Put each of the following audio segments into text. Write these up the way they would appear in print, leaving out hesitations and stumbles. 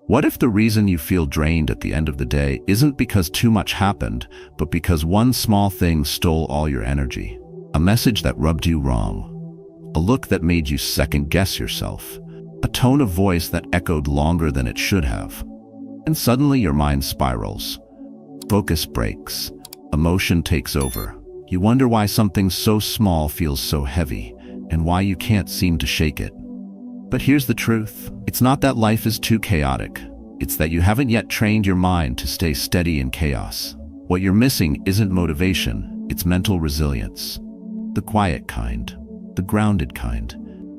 What if the reason you feel drained at the end of the day isn't because too much happened, but because one small thing stole all your energy? A message that rubbed you wrong. A look that made you second-guess yourself. A tone of voice that echoed longer than it should have. And suddenly your mind spirals. Focus breaks. Emotion takes over. You wonder why something so small feels so heavy, and why you can't seem to shake it. But here's the truth. It's not that life is too chaotic. It's that you haven't yet trained your mind to stay steady in chaos. What you're missing isn't motivation, it's mental resilience. The quiet kind, the grounded kind,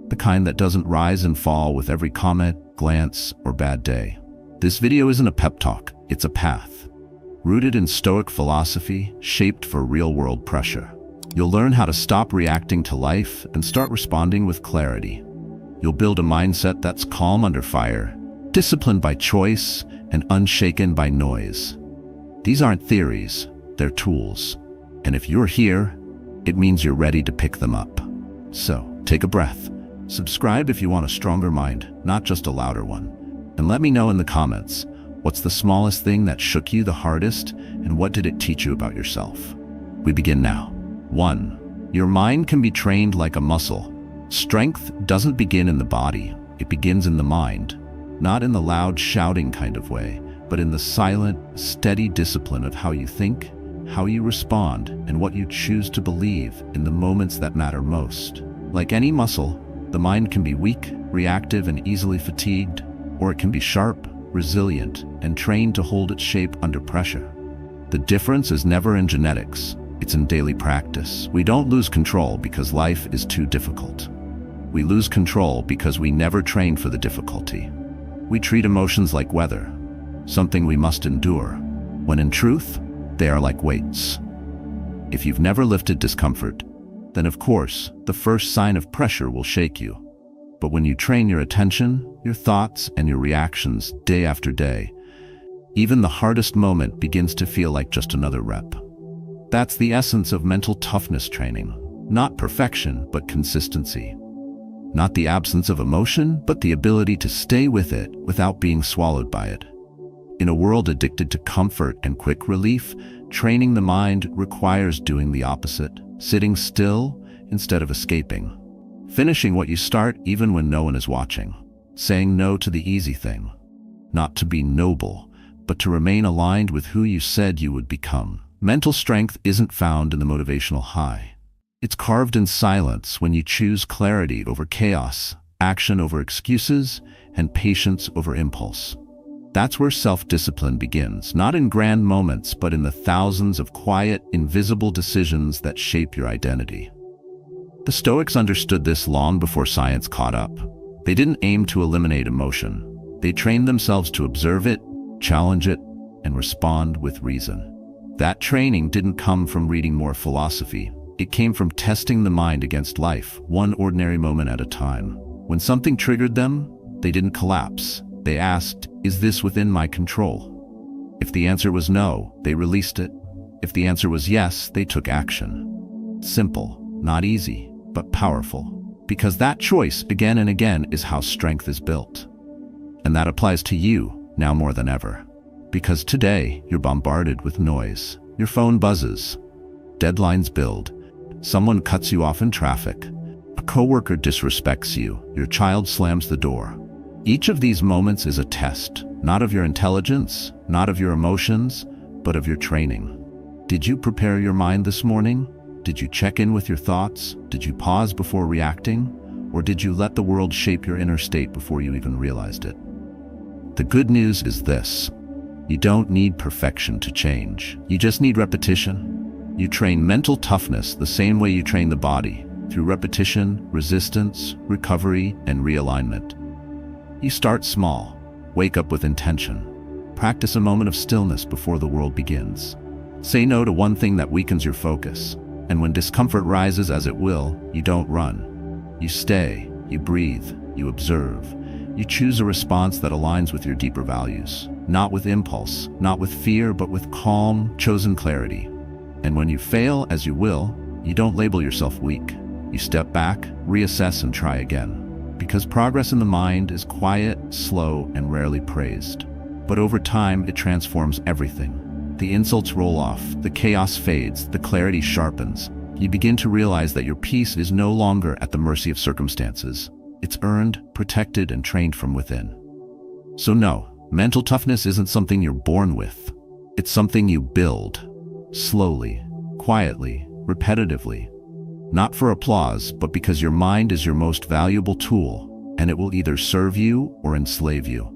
the kind that doesn't rise and fall with every comment, glance, or bad day. This video isn't a pep talk, it's a path. Rooted in Stoic philosophy, shaped for real-world pressure. You'll learn how to stop reacting to life and start responding with clarity. You'll build a mindset that's calm under fire, disciplined by choice, and unshaken by noise. These aren't theories, they're tools. And if you're here, it means you're ready to pick them up. So, take a breath. Subscribe if you want a stronger mind, not just a louder one. And let me know in the comments, what's the smallest thing that shook you the hardest, and what did it teach you about yourself? We begin now. 1. Your mind can be trained like a muscle. Strength doesn't begin in the body, it begins in the mind. Not in the loud shouting kind of way, but in the silent, steady discipline of how you think, how you respond, and what you choose to believe in the moments that matter most. Like any muscle, the mind can be weak, reactive, and easily fatigued, or it can be sharp, resilient, and trained to hold its shape under pressure. The difference is never in genetics, it's in daily practice. We don't lose control because life is too difficult. We lose control because we never train for the difficulty. We treat emotions like weather, something we must endure, when in truth, they are like weights. If you've never lifted discomfort, then of course, the first sign of pressure will shake you. But when you train your attention, your thoughts, and your reactions day after day, even the hardest moment begins to feel like just another rep. That's the essence of mental toughness training. Not perfection, but consistency. Not the absence of emotion, but the ability to stay with it without being swallowed by it. In a world addicted to comfort and quick relief, training the mind requires doing the opposite, sitting still instead of escaping, finishing what you start even when no one is watching, saying no to the easy thing, not to be noble, but to remain aligned with who you said you would become. Mental strength isn't found in the motivational high. It's carved in silence when you choose clarity over chaos, action over excuses, and patience over impulse. That's where self-discipline begins, not in grand moments, but in the thousands of quiet, invisible decisions that shape your identity. The Stoics understood this long before science caught up. They didn't aim to eliminate emotion. They trained themselves to observe it, challenge it, and respond with reason. That training didn't come from reading more philosophy. It came from testing the mind against life, one ordinary moment at a time. When something triggered them, they didn't collapse. They asked, "Is this within my control?" If the answer was no, they released it. If the answer was yes, they took action. Simple, not easy, but powerful. Because that choice, again and again, is how strength is built. And that applies to you, now more than ever. Because today, you're bombarded with noise. Your phone buzzes. Deadlines build. Someone cuts you off in traffic. A coworker disrespects you. Your child slams the door. Each of these moments is a test, not of your intelligence, not of your emotions, but of your training. Did you prepare your mind this morning? Did you check in with your thoughts? Did you pause before reacting? Or did you let the world shape your inner state before you even realized it? The good news is this. You don't need perfection to change. You just need repetition. You train mental toughness the same way you train the body, through repetition, resistance, recovery, and realignment. You start small, wake up with intention. Practice a moment of stillness before the world begins. Say no to one thing that weakens your focus, and when discomfort rises, as it will, you don't run. You stay, you breathe, you observe. You choose a response that aligns with your deeper values, not with impulse, not with fear, but with calm, chosen clarity. And when you fail, as you will, you don't label yourself weak. You step back, reassess, and try again. Because progress in the mind is quiet, slow, and rarely praised. But over time, it transforms everything. The insults roll off, the chaos fades, the clarity sharpens. You begin to realize that your peace is no longer at the mercy of circumstances. It's earned, protected, and trained from within. So no, mental toughness isn't something you're born with. It's something you build. Slowly, quietly, repetitively. Not for applause, but because your mind is your most valuable tool, and it will either serve you or enslave you.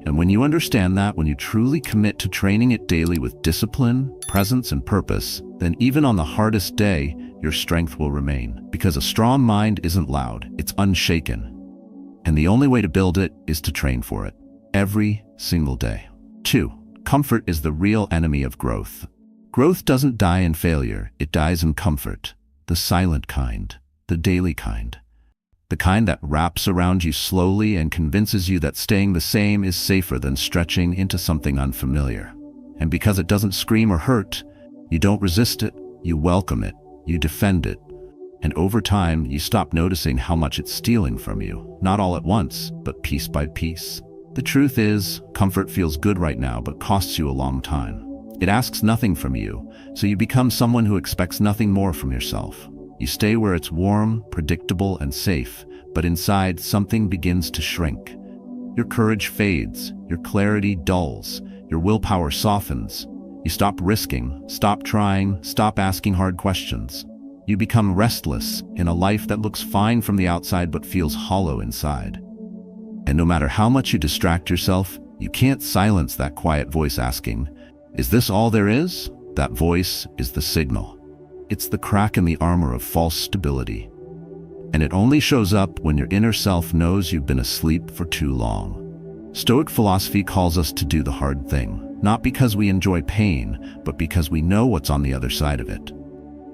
And when you understand that, when you truly commit to training it daily with discipline, presence, and purpose, then even on the hardest day, your strength will remain. Because a strong mind isn't loud, it's unshaken. And the only way to build it is to train for it, every single day. 2. Comfort is the real enemy of growth. Growth doesn't die in failure, it dies in comfort. The silent kind, the daily kind. The kind that wraps around you slowly and convinces you that staying the same is safer than stretching into something unfamiliar. And because it doesn't scream or hurt, you don't resist it, you welcome it, you defend it. And over time, you stop noticing how much it's stealing from you, not all at once, but piece by piece. The truth is, comfort feels good right now, but costs you a long time. It asks nothing from you, so you become someone who expects nothing more from yourself. You stay where it's warm, predictable, and safe, but inside something begins to shrink. Your courage fades, your clarity dulls, your willpower softens. You stop risking, stop trying, stop asking hard questions. You become restless in a life that looks fine from the outside but feels hollow inside. And no matter how much you distract yourself, you can't silence that quiet voice asking, "Is this all there is?" That voice is the signal. It's the crack in the armor of false stability. And it only shows up when your inner self knows you've been asleep for too long. Stoic philosophy calls us to do the hard thing, not because we enjoy pain, but because we know what's on the other side of it.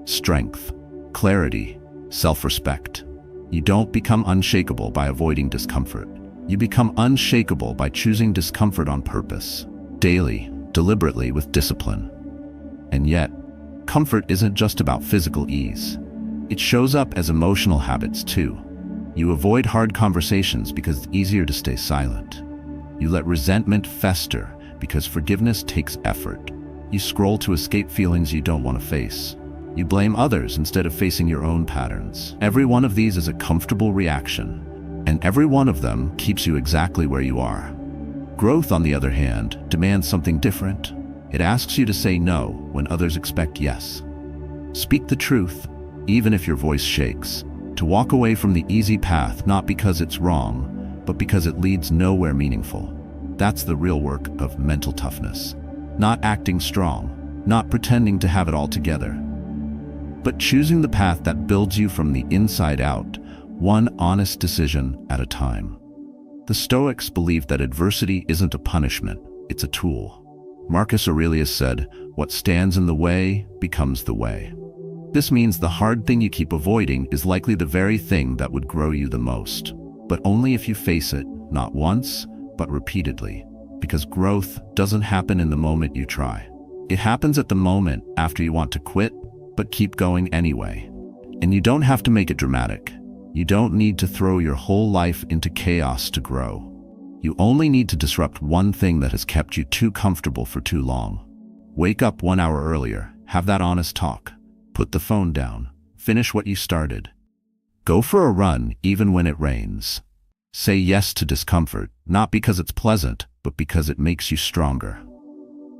Strength, clarity, self-respect. You don't become unshakable by avoiding discomfort. You become unshakable by choosing discomfort on purpose, daily, deliberately, with discipline. And yet, comfort isn't just about physical ease. It shows up as emotional habits too. You avoid hard conversations because it's easier to stay silent. You let resentment fester because forgiveness takes effort. You scroll to escape feelings you don't want to face. You blame others instead of facing your own patterns. Every one of these is a comfortable reaction, and every one of them keeps you exactly where you are. Growth, on the other hand, demands something different. It asks you to say no when others expect yes. Speak the truth, even if your voice shakes. To walk away from the easy path, not because it's wrong, but because it leads nowhere meaningful. That's the real work of mental toughness. Not acting strong, not pretending to have it all together, but choosing the path that builds you from the inside out, one honest decision at a time. The Stoics believed that adversity isn't a punishment, it's a tool. Marcus Aurelius said, "What stands in the way becomes the way." This means the hard thing you keep avoiding is likely the very thing that would grow you the most. But only if you face it, not once, but repeatedly. Because growth doesn't happen in the moment you try. It happens at the moment after you want to quit, but keep going anyway. And you don't have to make it dramatic. You don't need to throw your whole life into chaos to grow. You only need to disrupt one thing that has kept you too comfortable for too long. Wake up 1 hour earlier, have that honest talk. Put the phone down, finish what you started. Go for a run even when it rains. Say yes to discomfort, not because it's pleasant, but because it makes you stronger.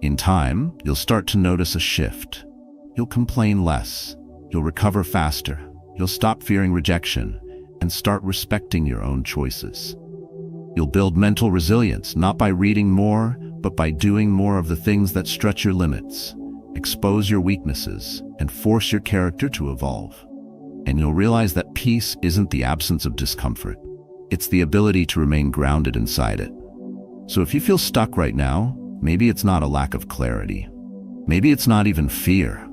In time, you'll start to notice a shift. You'll complain less, you'll recover faster, you'll stop fearing rejection, and start respecting your own choices. You'll build mental resilience, not by reading more, but by doing more of the things that stretch your limits, expose your weaknesses, and force your character to evolve. And you'll realize that peace isn't the absence of discomfort. It's the ability to remain grounded inside it. So if you feel stuck right now, maybe it's not a lack of clarity. Maybe it's not even fear.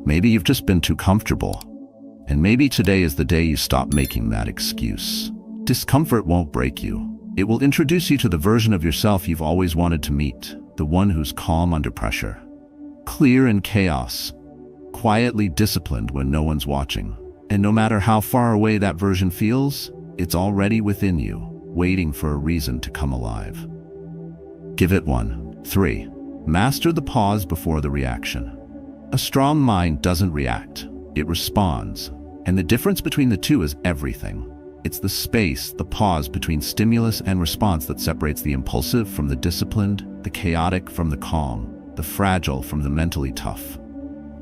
Maybe you've just been too comfortable. And maybe today is the day you stop making that excuse. Discomfort won't break you. It will introduce you to the version of yourself you've always wanted to meet, the one who's calm under pressure, clear in chaos, quietly disciplined when no one's watching. And no matter how far away that version feels, It's already within you, waiting for a reason to come alive. Give it one. 3. Master the pause before the reaction. A strong mind doesn't react, it responds. And the difference between the two is everything. It's the space, the pause between stimulus and response that separates the impulsive from the disciplined, the chaotic from the calm, the fragile from the mentally tough.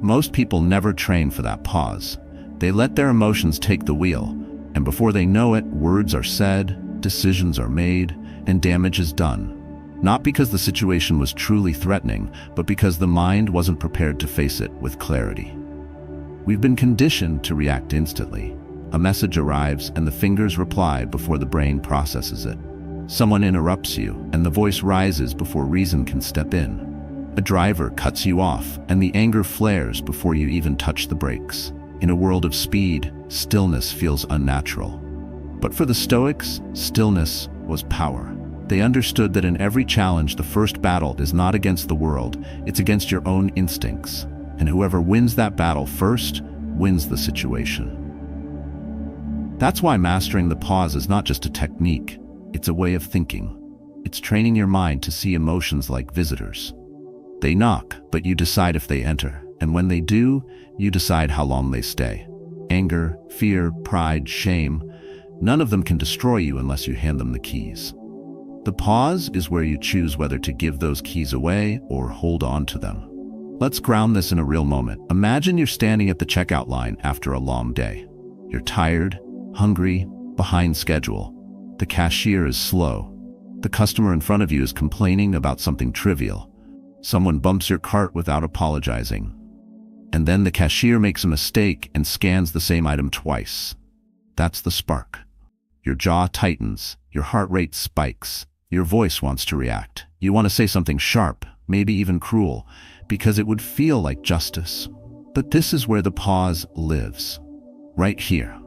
Most people never train for that pause. They let their emotions take the wheel, and before they know it, words are said, decisions are made, and damage is done. Not because the situation was truly threatening, but because the mind wasn't prepared to face it with clarity. We've been conditioned to react instantly. A message arrives and the fingers reply before the brain processes it. Someone interrupts you and the voice rises before reason can step in. A driver cuts you off and the anger flares before you even touch the brakes. In a world of speed, stillness feels unnatural. But for the Stoics, stillness was power. They understood that in every challenge, the first battle is not against the world, it's against your own instincts. And whoever wins that battle first wins the situation. That's why mastering the pause is not just a technique, it's a way of thinking. It's training your mind to see emotions like visitors. They knock, but you decide if they enter. And when they do, you decide how long they stay. Anger, fear, pride, shame, none of them can destroy you unless you hand them the keys. The pause is where you choose whether to give those keys away or hold on to them. Let's ground this in a real moment. Imagine you're standing at the checkout line after a long day. You're tired, hungry, behind schedule. The cashier is slow. The customer in front of you is complaining about something trivial. Someone bumps your cart without apologizing. And then the cashier makes a mistake and scans the same item twice. That's the spark. Your jaw tightens, your heart rate spikes, your voice wants to react. You want to say something sharp, maybe even cruel, because it would feel like justice. But this is where the pause lives. Right here.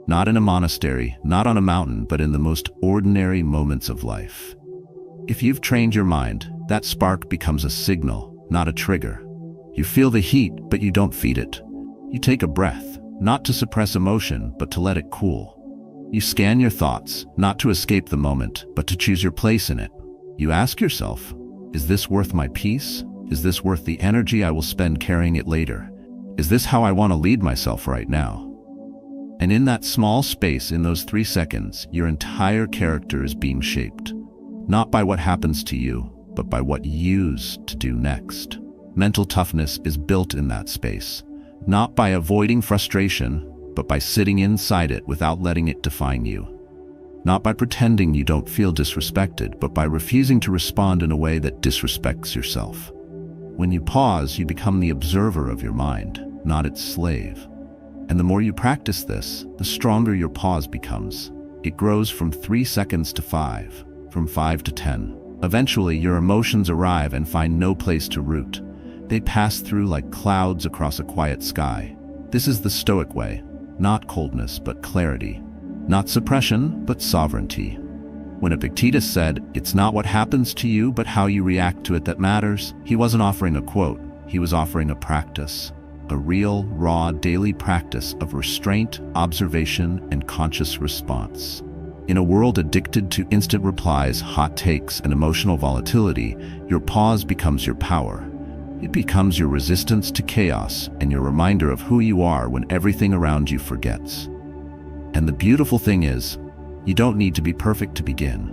Not in a monastery, not on a mountain, but in the most ordinary moments of life. If you've trained your mind, that spark becomes a signal, not a trigger. You feel the heat, but you don't feed it. You take a breath, not to suppress emotion, but to let it cool. You scan your thoughts, not to escape the moment, but to choose your place in it. You ask yourself, is this worth my peace? Is this worth the energy I will spend carrying it later? Is this how I want to lead myself right now? And in that small space, in those 3 seconds, your entire character is being shaped. Not by what happens to you, but by what you use to do next. Mental toughness is built in that space, not by avoiding frustration, but by sitting inside it without letting it define you. Not by pretending you don't feel disrespected, but by refusing to respond in a way that disrespects yourself. When you pause, you become the observer of your mind, not its slave. And the more you practice this, the stronger your pause becomes. It grows from 3 seconds to 5, from 5 to 10. Eventually, your emotions arrive and find no place to root. They pass through like clouds across a quiet sky. This is the Stoic way, not coldness, but clarity. Not suppression, but sovereignty. When Epictetus said, "It's not what happens to you, but how you react to it that matters," he wasn't offering a quote, he was offering a practice. A real, raw, daily practice of restraint, observation, and conscious response. In a world addicted to instant replies, hot takes, and emotional volatility, your pause becomes your power. It becomes your resistance to chaos and your reminder of who you are when everything around you forgets. And the beautiful thing is, you don't need to be perfect to begin.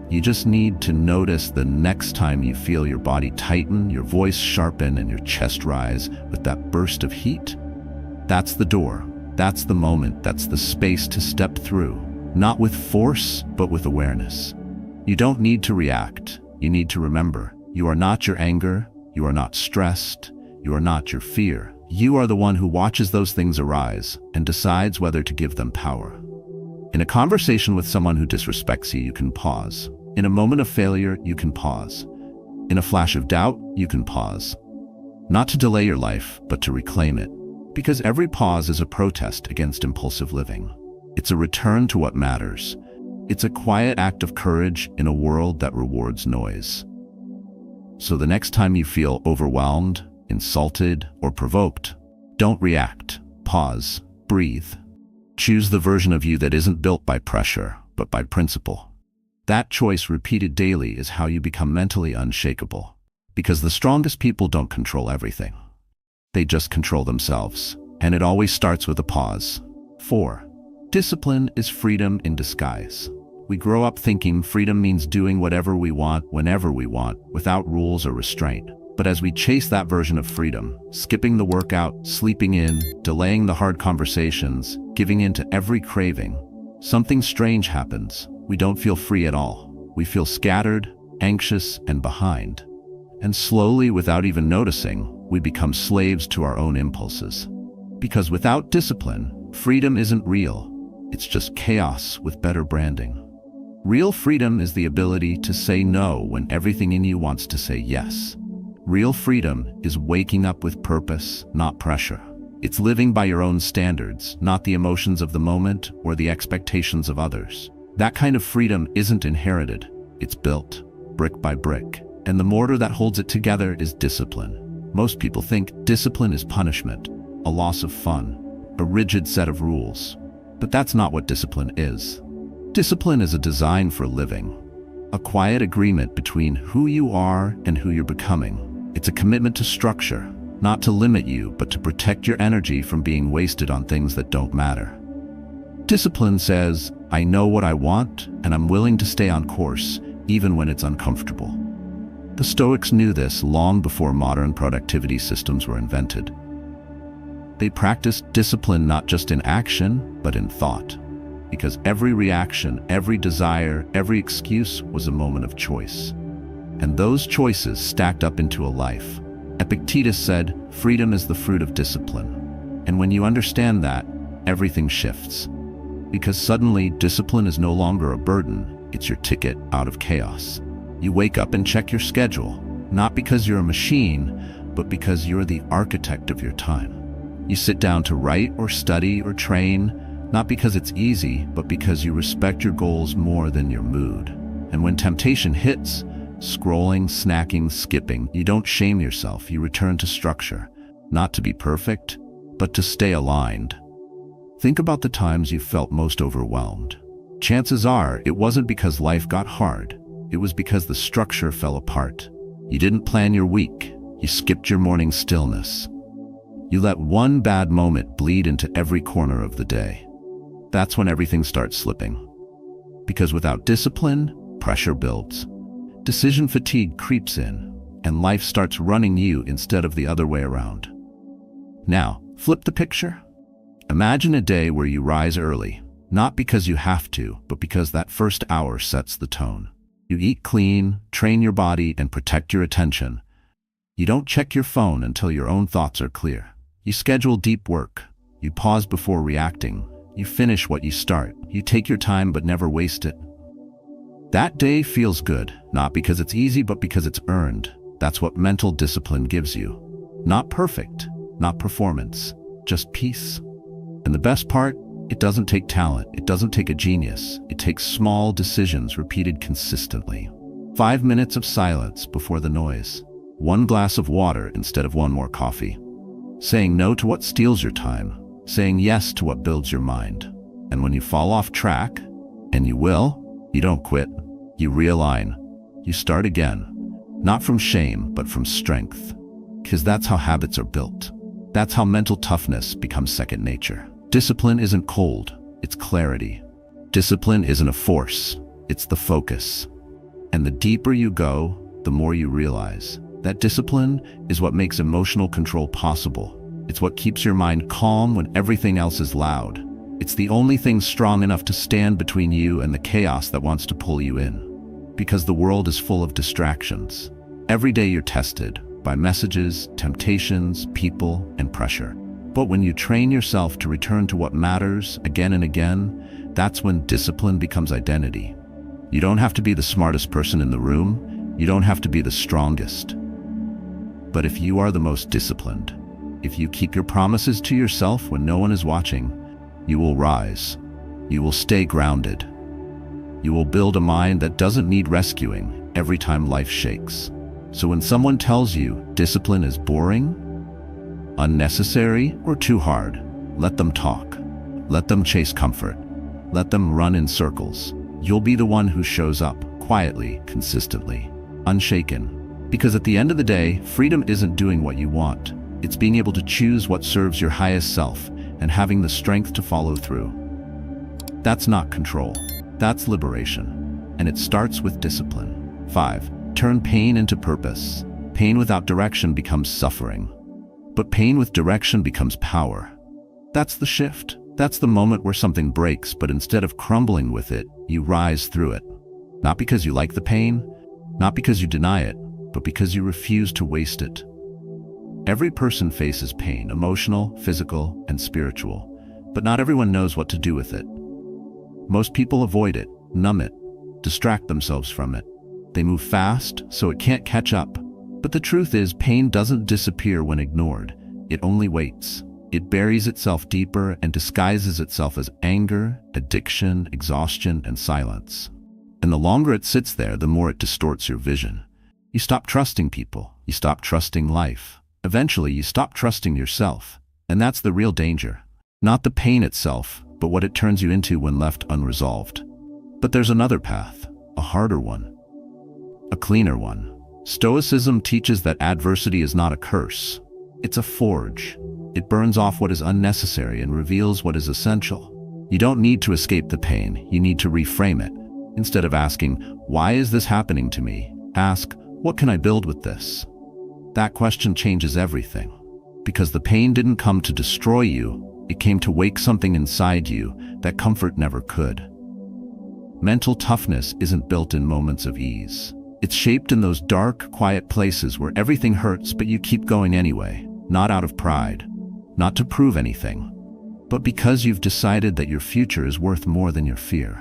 You just need to notice the next time you feel your body tighten, your voice sharpen, and your chest rise with that burst of heat. That's the door. That's the moment. That's the space to step through. Not with force, but with awareness. You don't need to react. You need to remember. You are not your anger. You are not stressed. You are not your fear. You are the one who watches those things arise and decides whether to give them power. In a conversation with someone who disrespects you, you can pause. In a moment of failure, you can pause. In a flash of doubt, you can pause. Not to delay your life, but to reclaim it. Because every pause is a protest against impulsive living. It's a return to what matters. It's a quiet act of courage in a world that rewards noise. So the next time you feel overwhelmed, insulted, or provoked, don't react. Pause. Breathe. Choose the version of you that isn't built by pressure, but by principle. That choice repeated daily is how you become mentally unshakable. Because the strongest people don't control everything. They just control themselves. And it always starts with a pause. 4. Discipline is freedom in disguise. We grow up thinking freedom means doing whatever we want, whenever we want, without rules or restraint. But as we chase that version of freedom, skipping the workout, sleeping in, delaying the hard conversations, giving in to every craving, something strange happens. We don't feel free at all. We feel scattered, anxious, and behind. And slowly, without even noticing, we become slaves to our own impulses. Because without discipline, freedom isn't real. It's just chaos with better branding. Real freedom is the ability to say no when everything in you wants to say yes. Real freedom is waking up with purpose, not pressure. It's living by your own standards, not the emotions of the moment or the expectations of others. That kind of freedom isn't inherited. It's built, brick by brick. And the mortar that holds it together is discipline. Most people think discipline is punishment, a loss of fun, a rigid set of rules. But that's not what discipline is. Discipline is a design for living, a quiet agreement between who you are and who you're becoming. It's a commitment to structure, not to limit you, but to protect your energy from being wasted on things that don't matter. Discipline says, I know what I want, and I'm willing to stay on course, even when it's uncomfortable. The Stoics knew this long before modern productivity systems were invented. They practiced discipline not just in action, but in thought. Because every reaction, every desire, every excuse was a moment of choice. And those choices stacked up into a life. Epictetus said, freedom is the fruit of discipline. And when you understand that, everything shifts. Because suddenly, discipline is no longer a burden, it's your ticket out of chaos. You wake up and check your schedule, not because you're a machine, but because you're the architect of your time. You sit down to write or study or train, not because it's easy, but because you respect your goals more than your mood. And when temptation hits, scrolling, snacking, skipping, you don't shame yourself, you return to structure, not to be perfect, but to stay aligned. Think about the times you felt most overwhelmed. Chances are it wasn't because life got hard, it was because the structure fell apart. You didn't plan your week, you skipped your morning stillness. You let one bad moment bleed into every corner of the day. That's when everything starts slipping. Because without discipline, pressure builds. Decision fatigue creeps in, and life starts running you instead of the other way around. Now, flip the picture. Imagine a day where you rise early, not because you have to, but because that first hour sets the tone. You eat clean, train your body, and protect your attention. You don't check your phone until your own thoughts are clear. You schedule deep work. You pause before reacting. You finish what you start. You take your time but never waste it. That day feels good, not because it's easy, but because it's earned. That's what mental discipline gives you. Not perfect, not performance, just peace. And the best part, it doesn't take talent, it doesn't take a genius. It takes small decisions repeated consistently. 5 minutes of silence before the noise. 1 glass of water instead of 1 more coffee. Saying no to what steals your time. Saying yes to what builds your mind. And when you fall off track, and you will, you don't quit. You realign. You start again. Not from shame, but from strength. Because that's how habits are built. That's how mental toughness becomes second nature. Discipline isn't cold, it's clarity. Discipline isn't a force, it's the focus. And the deeper you go, the more you realize that discipline is what makes emotional control possible. It's what keeps your mind calm when everything else is loud. It's the only thing strong enough to stand between you and the chaos that wants to pull you in. Because the world is full of distractions. Every day you're tested by messages, temptations, people, and pressure. But when you train yourself to return to what matters again and again, that's when discipline becomes identity. You don't have to be the smartest person in the room. You don't have to be the strongest. But if you are the most disciplined, if you keep your promises to yourself when no one is watching, you will rise. You will stay grounded. You will build a mind that doesn't need rescuing every time life shakes. So when someone tells you discipline is boring, unnecessary, or too hard, let them talk. Let them chase comfort. Let them run in circles. You'll be the one who shows up, quietly, consistently, unshaken. Because at the end of the day, freedom isn't doing what you want. It's being able to choose what serves your highest self and having the strength to follow through. That's not control. That's liberation. And it starts with discipline. 5. Turn pain into purpose. Pain without direction becomes suffering. But pain with direction becomes power. That's the shift. That's the moment where something breaks, but instead of crumbling with it, you rise through it. Not because you like the pain, not because you deny it, but because you refuse to waste it. Every person faces pain, emotional, physical, and spiritual, but not everyone knows what to do with it. Most people avoid it, numb it, distract themselves from it. They move fast, so it can't catch up. But the truth is, pain doesn't disappear when ignored. It only waits. It buries itself deeper and disguises itself as anger, addiction, exhaustion, and silence. And the longer it sits there, the more it distorts your vision. You stop trusting people. You stop trusting life. Eventually, you stop trusting yourself. And that's the real danger. Not the pain itself, but what it turns you into when left unresolved. But there's another path, a harder one, a cleaner one. Stoicism teaches that adversity is not a curse. It's a forge. It burns off what is unnecessary and reveals what is essential. You don't need to escape the pain. You need to reframe it. Instead of asking, "Why is this happening to me?" ask, "What can I build with this?" That question changes everything. Because the pain didn't come to destroy you, it came to wake something inside you that comfort never could. Mental toughness isn't built in moments of ease. It's shaped in those dark, quiet places where everything hurts but you keep going anyway, not out of pride, not to prove anything, but because you've decided that your future is worth more than your fear.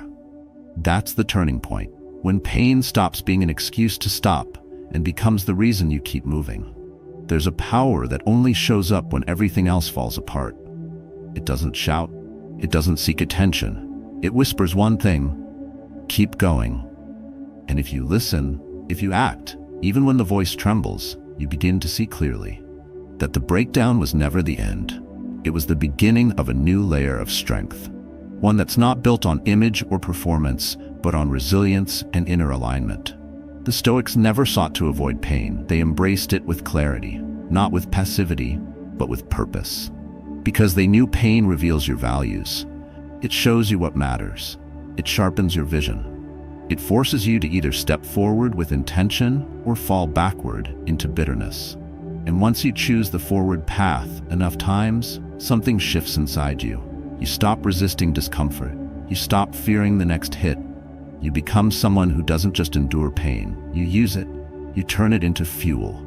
That's the turning point, when pain stops being an excuse to stop and becomes the reason you keep moving. There's a power that only shows up when everything else falls apart. It doesn't shout. It doesn't seek attention. It whispers one thing: keep going. And if you listen, if you act, even when the voice trembles, you begin to see clearly that the breakdown was never the end. It was the beginning of a new layer of strength. One that's not built on image or performance, but on resilience and inner alignment. The Stoics never sought to avoid pain. They embraced it with clarity, not with passivity, but with purpose. Because they knew pain reveals your values. It shows you what matters. It sharpens your vision. It forces you to either step forward with intention or fall backward into bitterness. And once you choose the forward path enough times, something shifts inside you. You stop resisting discomfort. You stop fearing the next hit. You become someone who doesn't just endure pain. You use it. You turn it into fuel.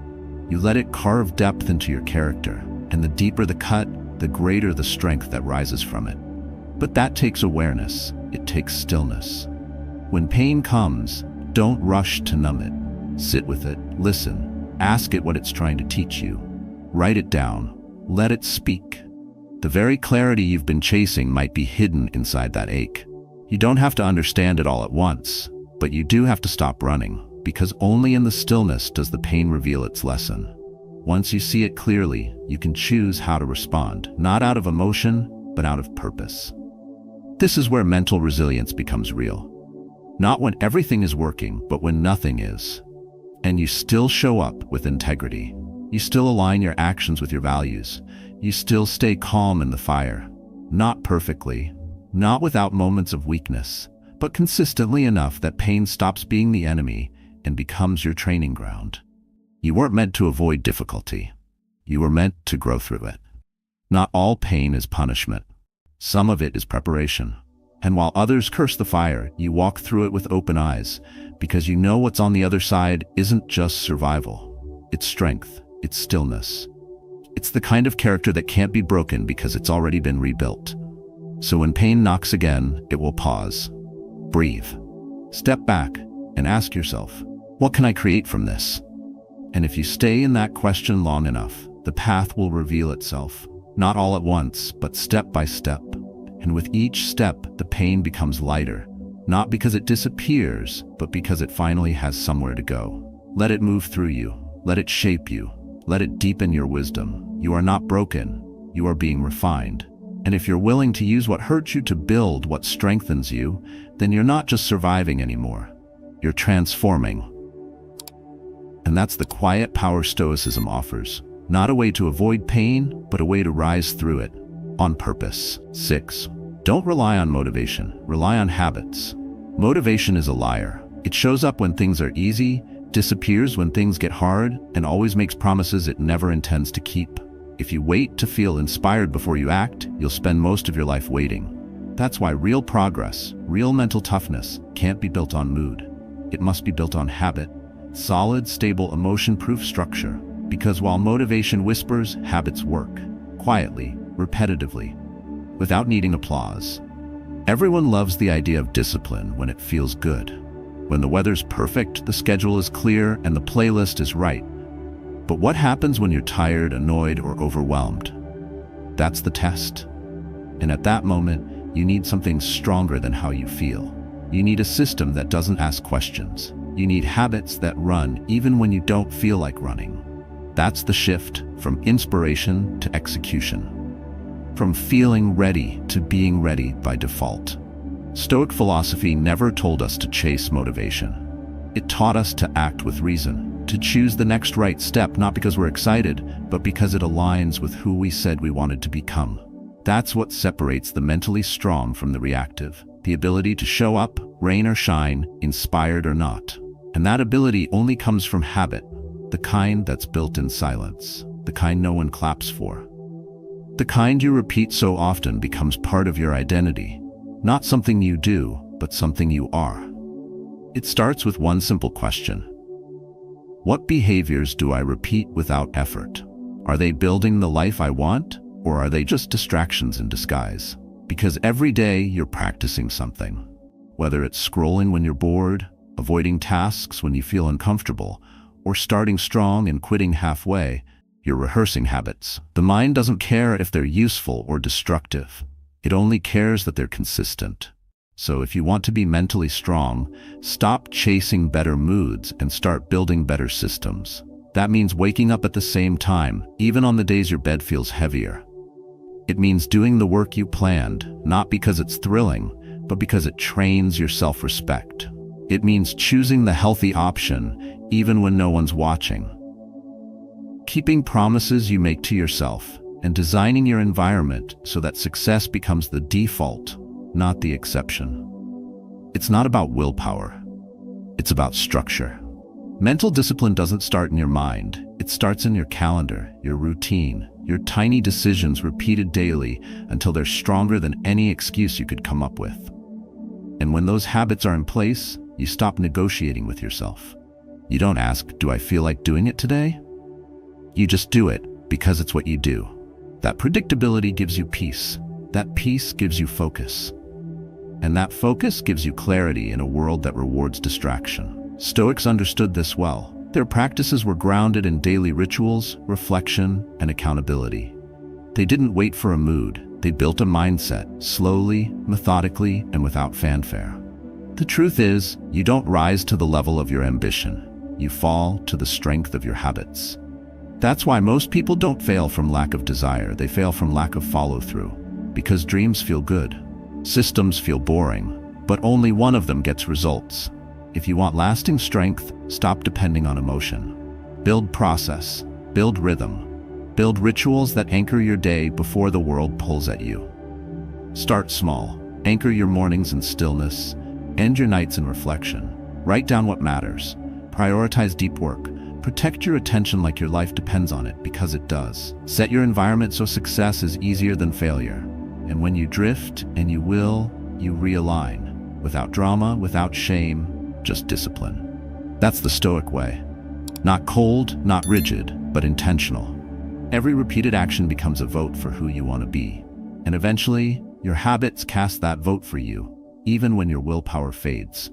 You let it carve depth into your character. And the deeper the cut, the greater the strength that rises from it. But that takes awareness. It takes stillness. When pain comes, don't rush to numb it. Sit with it, listen, ask it what it's trying to teach you. Write it down, let it speak. The very clarity you've been chasing might be hidden inside that ache. You don't have to understand it all at once, but you do have to stop running, because only in the stillness does the pain reveal its lesson. Once you see it clearly, you can choose how to respond, not out of emotion, but out of purpose. This is where mental resilience becomes real. Not when everything is working, but when nothing is. And you still show up with integrity. You still align your actions with your values. You still stay calm in the fire. Not perfectly, not without moments of weakness, but consistently enough that pain stops being the enemy and becomes your training ground. You weren't meant to avoid difficulty. You were meant to grow through it. Not all pain is punishment. Some of it is preparation. And while others curse the fire, you walk through it with open eyes, because you know what's on the other side isn't just survival. It's strength. It's stillness. It's the kind of character that can't be broken because it's already been rebuilt. So when pain knocks again, it will pause. Breathe. Step back and ask yourself, what can I create from this? And if you stay in that question long enough, the path will reveal itself. Not all at once, but step by step. And with each step, the pain becomes lighter, not because it disappears, but because it finally has somewhere to go. Let it move through you. Let it shape you. Let it deepen your wisdom. You are not broken. You are being refined. And if you're willing to use what hurts you to build what strengthens you, then you're not just surviving anymore. You're transforming. And that's the quiet power Stoicism offers. Not a way to avoid pain, but a way to rise through it. On purpose. 6. Don't rely on motivation. Rely on habits. Motivation is a liar. It shows up when things are easy, disappears when things get hard, and always makes promises it never intends to keep. If you wait to feel inspired before you act, you'll spend most of your life waiting. That's why real progress, real mental toughness, can't be built on mood. It must be built on habit. Solid, stable, emotion-proof structure. Because while motivation whispers, habits work. Quietly, repetitively, without needing applause. Everyone loves the idea of discipline when it feels good. When the weather's perfect, the schedule is clear, and the playlist is right. But what happens when you're tired, annoyed, or overwhelmed? That's the test. And at that moment, you need something stronger than how you feel. You need a system that doesn't ask questions. You need habits that run even when you don't feel like running. That's the shift from inspiration to execution. From feeling ready to being ready by default. Stoic philosophy never told us to chase motivation. It taught us to act with reason, to choose the next right step, not because we're excited, but because it aligns with who we said we wanted to become. That's what separates the mentally strong from the reactive. The ability to show up, rain or shine, inspired or not. And that ability only comes from habit, the kind that's built in silence, the kind no one claps for. The kind you repeat so often becomes part of your identity, not something you do, but something you are. It starts with one simple question. What behaviors do I repeat without effort? Are they building the life I want, or are they just distractions in disguise? Because every day you're practicing something. Whether it's scrolling when you're bored, avoiding tasks when you feel uncomfortable, or starting strong and quitting halfway, you're rehearsing habits. The mind doesn't care if they're useful or destructive. It only cares that they're consistent. So if you want to be mentally strong, stop chasing better moods and start building better systems. That means waking up at the same time, even on the days your bed feels heavier. It means doing the work you planned, not because it's thrilling, but because it trains your self-respect. It means choosing the healthy option, even when no one's watching. Keeping promises you make to yourself, and designing your environment so that success becomes the default, not the exception. It's not about willpower. It's about structure. Mental discipline doesn't start in your mind. It starts in your calendar, your routine, your tiny decisions repeated daily until they're stronger than any excuse you could come up with. And when those habits are in place, you stop negotiating with yourself. You don't ask, do I feel like doing it today? You just do it because it's what you do. That predictability gives you peace. That peace gives you focus. And that focus gives you clarity in a world that rewards distraction. Stoics understood this well. Their practices were grounded in daily rituals, reflection, and accountability. They didn't wait for a mood. They built a mindset, slowly, methodically, and without fanfare. The truth is, you don't rise to the level of your ambition. You fall to the strength of your habits. That's why most people don't fail from lack of desire. They fail from lack of follow-through. Because dreams feel good. Systems feel boring. But only one of them gets results. If you want lasting strength, stop depending on emotion. Build process. Build rhythm. Build rituals that anchor your day before the world pulls at you. Start small. Anchor your mornings in stillness. End your nights in reflection. Write down what matters. Prioritize deep work. Protect your attention like your life depends on it, because it does. Set your environment so success is easier than failure. And when you drift, and you will, you realign. Without drama, without shame, just discipline. That's the Stoic way. Not cold, not rigid, but intentional. Every repeated action becomes a vote for who you want to be. And eventually, your habits cast that vote for you, even when your willpower fades.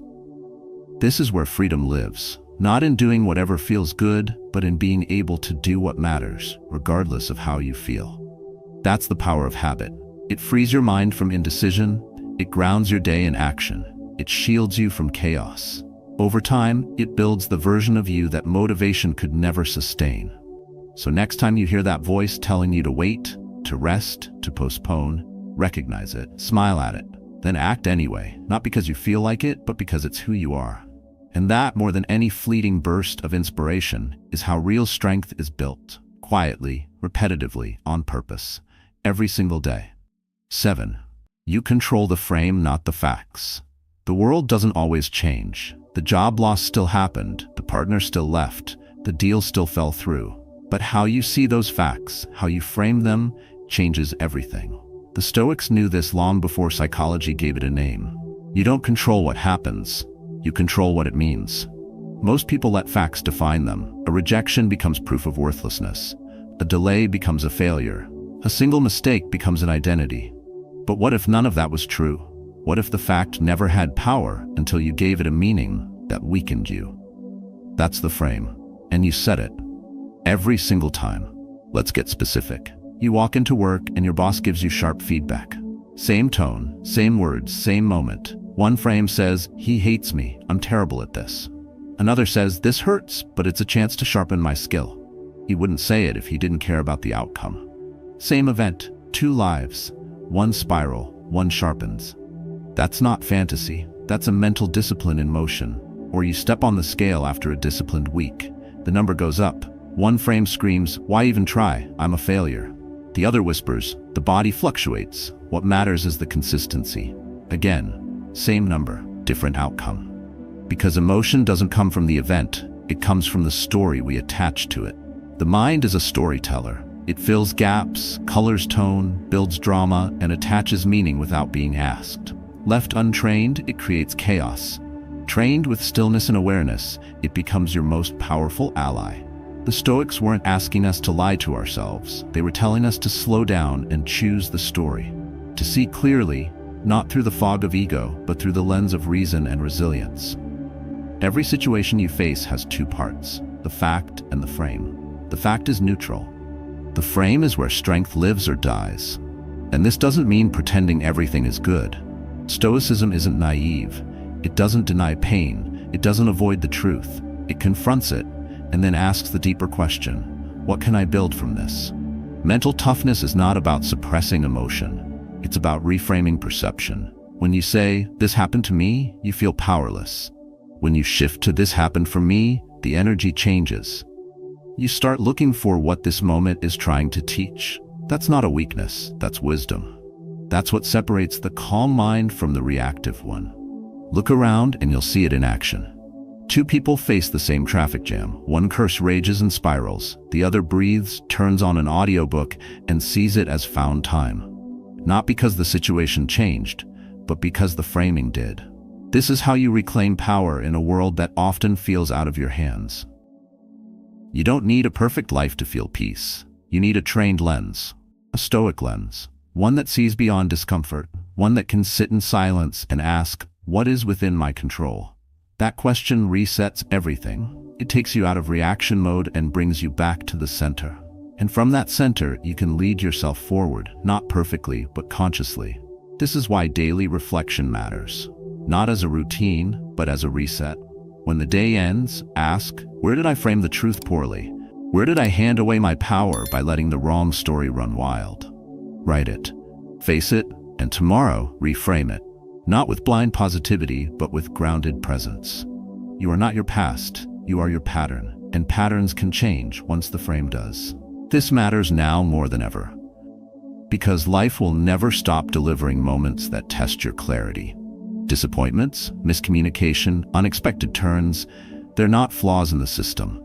This is where freedom lives. Not in doing whatever feels good, but in being able to do what matters, regardless of how you feel. That's the power of habit. It frees your mind from indecision. It grounds your day in action. It shields you from chaos. Over time, it builds the version of you that motivation could never sustain. So next time you hear that voice telling you to wait, to rest, to postpone, Recognize it, smile at it, then act anyway, not because you feel like it, but because it's who you are. And that, more than any fleeting burst of inspiration, is how real strength is built, quietly, repetitively, on purpose, every single day. 7. You control the frame, not the facts. The world doesn't always change. The job loss still happened, the partner still left, the deal still fell through. But how you see those facts, how you frame them, changes everything. The Stoics knew this long before psychology gave it a name. You don't control what happens, you control what it means. Most people let facts define them. A rejection becomes proof of worthlessness. A delay becomes a failure. A single mistake becomes an identity. But what if none of that was true? What if the fact never had power until you gave it a meaning that weakened you? That's the frame, and you set it. Every single time. Let's get specific. You walk into work and your boss gives you sharp feedback. Same tone, same words, same moment. One frame says, "He hates me, I'm terrible at this." Another says, "This hurts, but it's a chance to sharpen my skill." He wouldn't say it if he didn't care about the outcome. Same event, two lives. One spiral, one sharpens. That's not fantasy, that's a mental discipline in motion. Or you step on the scale after a disciplined week. The number goes up. One frame screams, "Why even try? I'm a failure." The other whispers, "The body fluctuates. What matters is the consistency." Again, same number, different outcome. Because emotion doesn't come from the event, it comes from the story we attach to it. The mind is a storyteller. It fills gaps, colors tone, builds drama, and attaches meaning without being asked. Left untrained, it creates chaos. Trained with stillness and awareness, it becomes your most powerful ally. The Stoics weren't asking us to lie to ourselves. They were telling us to slow down and choose the story. To see clearly, not through the fog of ego, but through the lens of reason and resilience. Every situation you face has two parts, the fact and the frame. The fact is neutral. The frame is where strength lives or dies. And this doesn't mean pretending everything is good. Stoicism isn't naive. It doesn't deny pain. It doesn't avoid the truth. It confronts it, and then asks the deeper question, what can I build from this? Mental toughness is not about suppressing emotion. It's about reframing perception. When you say, "This happened to me," you feel powerless. When you shift to "This happened for me," the energy changes. You start looking for what this moment is trying to teach. That's not a weakness, that's wisdom. That's what separates the calm mind from the reactive one. Look around and you'll see it in action. Two people face the same traffic jam. One curse rages and spirals. The other breathes, turns on an audiobook, and sees it as found time. Not because the situation changed, but because the framing did. This is how you reclaim power in a world that often feels out of your hands. You don't need a perfect life to feel peace. You need a trained lens, a Stoic lens, one that sees beyond discomfort, one that can sit in silence and ask, what is within my control? That question resets everything. It takes you out of reaction mode and brings you back to the center. And from that center, you can lead yourself forward, not perfectly, but consciously. This is why daily reflection matters. Not as a routine, but as a reset. When the day ends, ask, where did I frame the truth poorly? Where did I hand away my power by letting the wrong story run wild? Write it, face it, and tomorrow reframe it. Not with blind positivity, but with grounded presence. You are not your past, you are your pattern, and patterns can change once the frame does. This matters now more than ever. Because life will never stop delivering moments that test your clarity. Disappointments, miscommunication, unexpected turns, they're not flaws in the system.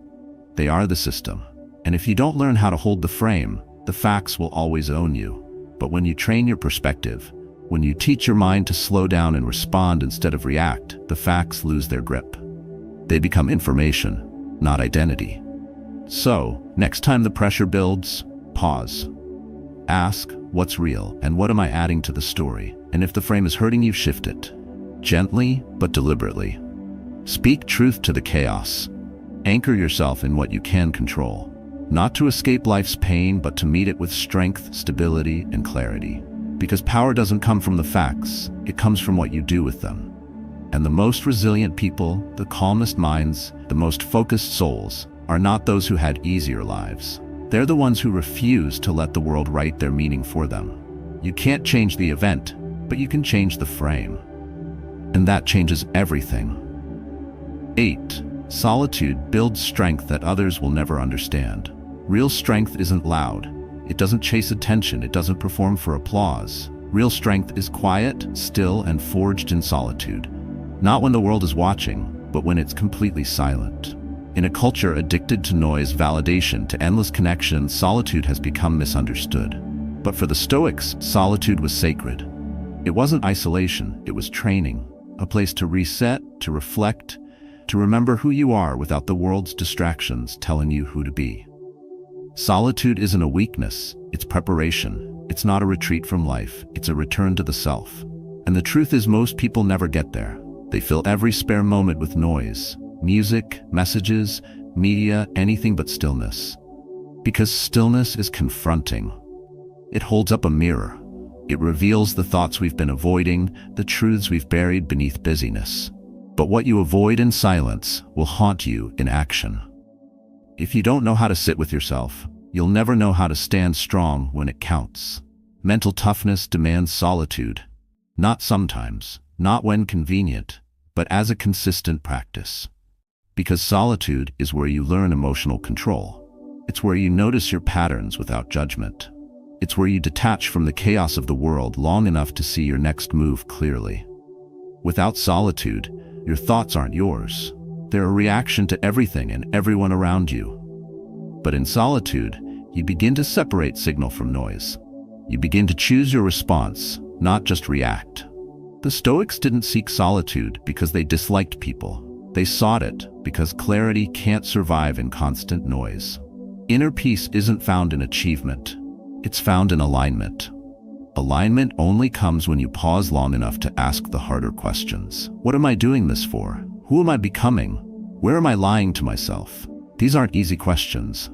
They are the system. And if you don't learn how to hold the frame, the facts will always own you. But when you train your perspective, when you teach your mind to slow down and respond instead of react, the facts lose their grip. They become information, not identity. So, next time the pressure builds, pause. Ask, what's real, and what am I adding to the story? And if the frame is hurting you, shift it. Gently, but deliberately. Speak truth to the chaos. Anchor yourself in what you can control. Not to escape life's pain, but to meet it with strength, stability, and clarity. Because power doesn't come from the facts, it comes from what you do with them. And the most resilient people, the calmest minds, the most focused souls, are not those who had easier lives. They're the ones who refuse to let the world write their meaning for them. You can't change the event, but you can change the frame. And that changes everything. 8. Solitude builds strength that others will never understand. Real strength isn't loud. It doesn't chase attention. It doesn't perform for applause. Real strength is quiet, still, and forged in solitude. Not when the world is watching, but when it's completely silent. In a culture addicted to noise, validation, to endless connection, solitude has become misunderstood. But for the Stoics, solitude was sacred. It wasn't isolation, it was training. A place to reset, to reflect, to remember who you are without the world's distractions telling you who to be. Solitude isn't a weakness, it's preparation. It's not a retreat from life, it's a return to the self. And the truth is, most people never get there. They fill every spare moment with noise, music, messages, media, anything but stillness. Because stillness is confronting. It holds up a mirror. It reveals the thoughts we've been avoiding, the truths we've buried beneath busyness. But what you avoid in silence will haunt you in action. If you don't know how to sit with yourself, you'll never know how to stand strong when it counts. Mental toughness demands solitude. Not sometimes, not when convenient, but as a consistent practice. Because solitude is where you learn emotional control. It's where you notice your patterns without judgment. It's where you detach from the chaos of the world long enough to see your next move clearly. Without solitude, your thoughts aren't yours. They're a reaction to everything and everyone around you. But in solitude, you begin to separate signal from noise. You begin to choose your response, not just react. The Stoics didn't seek solitude because they disliked people. They sought it because clarity can't survive in constant noise. Inner peace isn't found in achievement. It's found in alignment. Alignment only comes when you pause long enough to ask the harder questions. What am I doing this for? Who am I becoming? Where am I lying to myself? These aren't easy questions,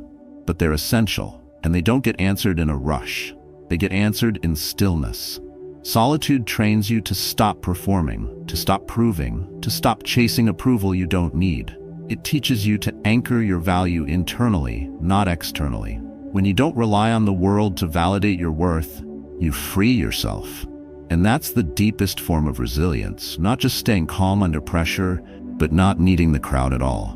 but they're essential, and they don't get answered in a rush. They get answered in stillness. Solitude trains you to stop performing, to stop proving, to stop chasing approval you don't need. It teaches you to anchor your value internally, not externally. When you don't rely on the world to validate your worth, you free yourself. And that's the deepest form of resilience, not just staying calm under pressure, but not needing the crowd at all.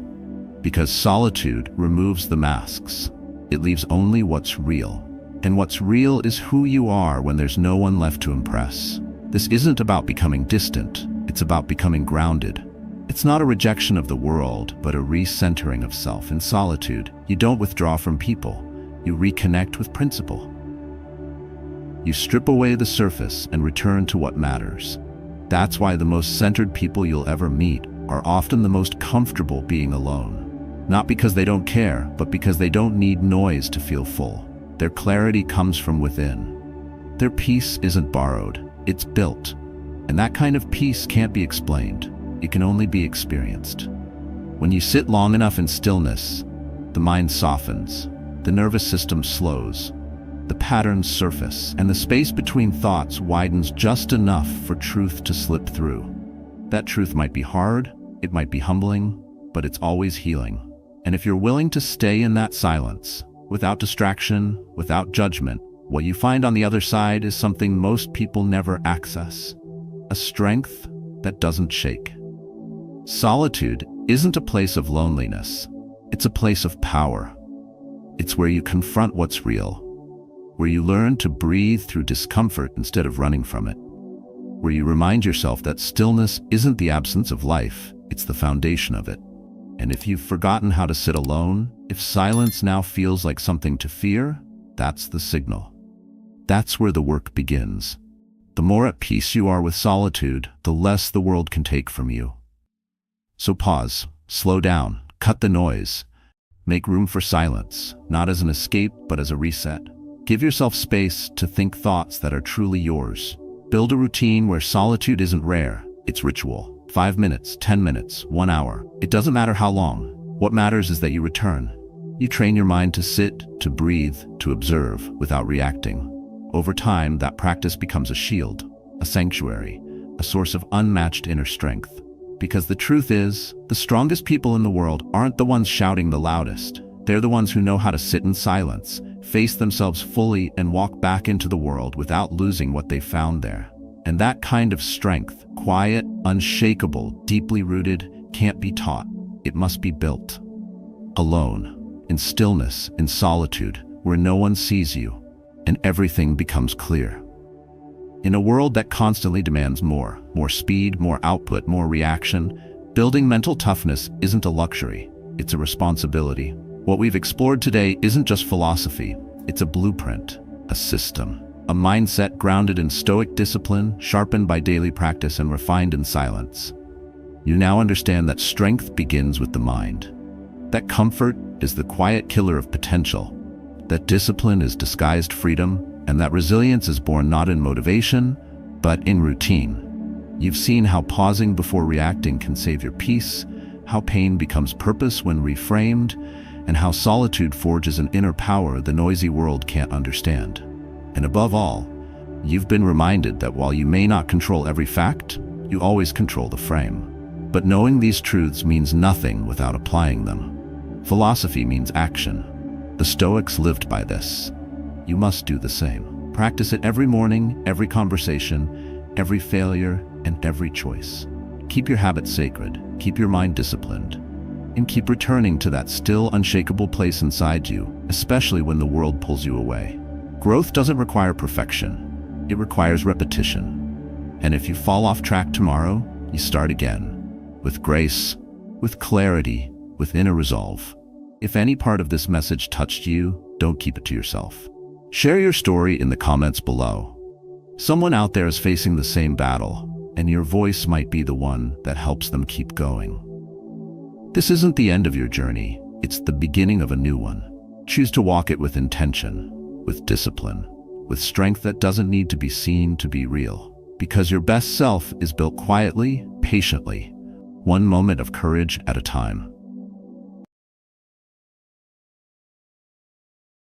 Because solitude removes the masks. It leaves only what's real. And what's real is who you are when there's no one left to impress. This isn't about becoming distant, it's about becoming grounded. It's not a rejection of the world, but a recentering of self. In solitude, you don't withdraw from people, you reconnect with principle. You strip away the surface and return to what matters. That's why the most centered people you'll ever meet are often the most comfortable being alone. Not because they don't care, but because they don't need noise to feel full. Their clarity comes from within. Their peace isn't borrowed, it's built. And that kind of peace can't be explained. It can only be experienced. When you sit long enough in stillness, the mind softens, the nervous system slows, the patterns surface, and the space between thoughts widens just enough for truth to slip through. That truth might be hard, it might be humbling, but it's always healing. And if you're willing to stay in that silence, without distraction, without judgment, what you find on the other side is something most people never access. A strength that doesn't shake. Solitude isn't a place of loneliness. It's a place of power. It's where you confront what's real, where you learn to breathe through discomfort instead of running from it, where you remind yourself that stillness isn't the absence of life, it's the foundation of it. And if you've forgotten how to sit alone, if silence now feels like something to fear, that's the signal. That's where the work begins. The more at peace you are with solitude, the less the world can take from you. So pause, slow down, cut the noise. Make room for silence, not as an escape, but as a reset. Give yourself space to think thoughts that are truly yours. Build a routine where solitude isn't rare, it's ritual. 5 minutes, 10 minutes, 1 hour. It doesn't matter how long. What matters is that you return. You train your mind to sit, to breathe, to observe without reacting. Over time, that practice becomes a shield, a sanctuary, a source of unmatched inner strength. Because the truth is, the strongest people in the world aren't the ones shouting the loudest. They're the ones who know how to sit in silence, face themselves fully, and walk back into the world without losing what they found there. And that kind of strength, quiet, unshakable, deeply rooted, can't be taught. It must be built. Alone, in stillness, in solitude, where no one sees you, and everything becomes clear. In a world that constantly demands more speed, more output, more reaction, building mental toughness isn't a luxury, it's a responsibility. What we've explored today isn't just philosophy, it's a blueprint, a system, a mindset grounded in Stoic discipline, sharpened by daily practice and refined in silence. You now understand that strength begins with the mind, that comfort is the quiet killer of potential, that discipline is disguised freedom, and that resilience is born not in motivation, but in routine. You've seen how pausing before reacting can save your peace, how pain becomes purpose when reframed, and how solitude forges an inner power the noisy world can't understand. And above all, you've been reminded that while you may not control every fact, you always control the frame. But knowing these truths means nothing without applying them. Philosophy means action. The Stoics lived by this. You must do the same. Practice it every morning, every conversation, every failure, and every choice. Keep your habits sacred, keep your mind disciplined, and keep returning to that still, unshakable place inside you, especially when the world pulls you away. Growth doesn't require perfection. It requires repetition. And if you fall off track tomorrow, you start again. With grace, with clarity, with inner resolve. If any part of this message touched you, don't keep it to yourself. Share your story in the comments below. Someone out there is facing the same battle, and your voice might be the one that helps them keep going. This isn't the end of your journey, it's the beginning of a new one. Choose to walk it with intention, with discipline, with strength that doesn't need to be seen to be real. Because your best self is built quietly, patiently, one moment of courage at a time.